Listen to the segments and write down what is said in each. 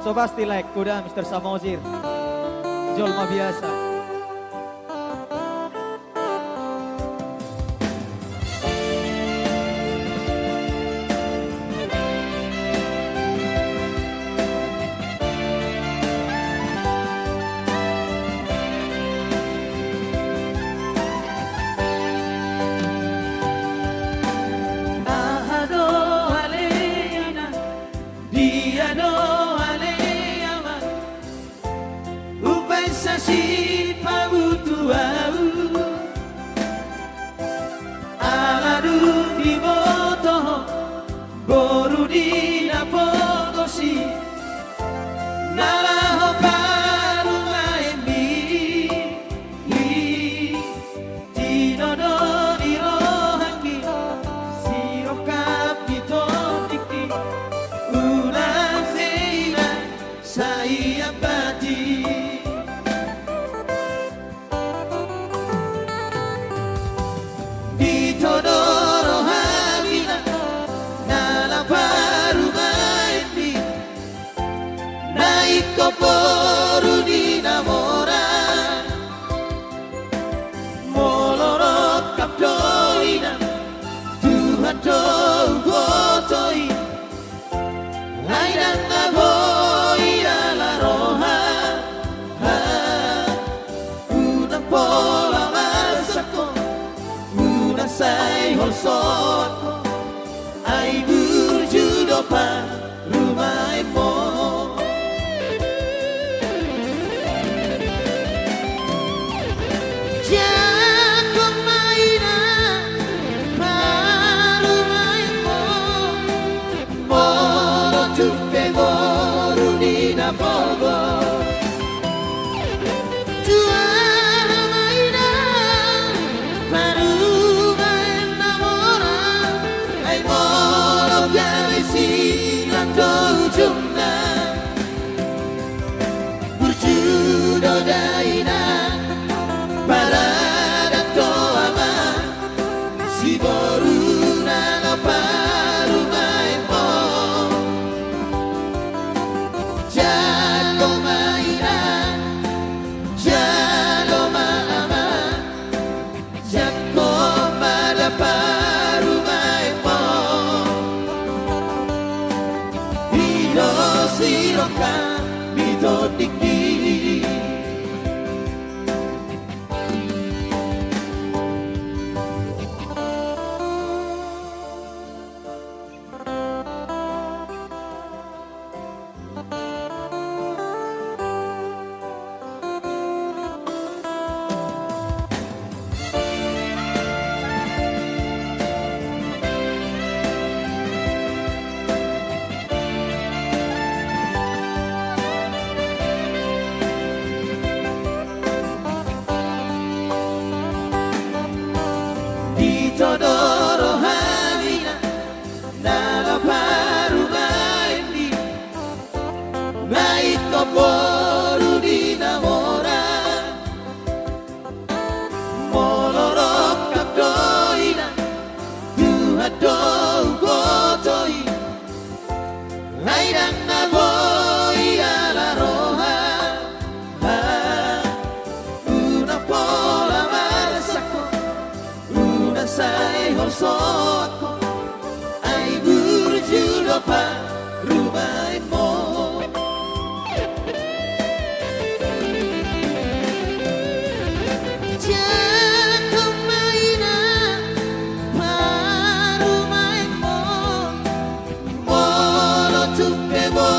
So pasti like kuda Mr. Samozir. Jolma biasa. Si pabutuau aladu di boto boru di napodosi nalaho paru maemi tinodo di rohangi sirokap di tondiki ulang zeina saya bati. Todoro hamina nala paru maindi naik koporu di namora molorok kapdoina Tuhan tau gotoi aidan naboi ala roha una pola masako say holsot ay burjudo pa rumay mo Jako maina pa rumay mo Molo tupe moru ni na bogo Jumna burjudo daina parada toama si boruna no paru maimo jalo maina jalo mama jako pada paru maimo siroka mitodiki Todoro hamina nala paru maindi naik koporu di namora molorok kapdoina Tuhan tau gotoi aidan naboi ala roha una pola marsako say holsot ay burjudo pa rumay mo Jako maina pa rumay mo Molo tupe mo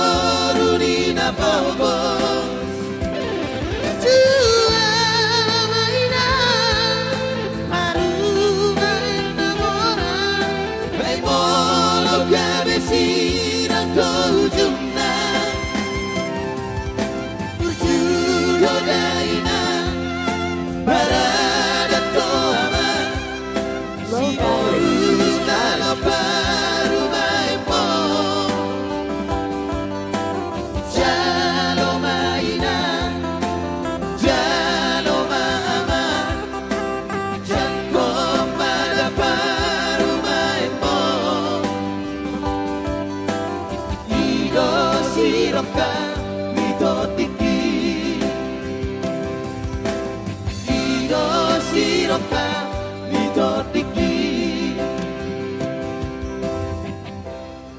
か見とってき色白か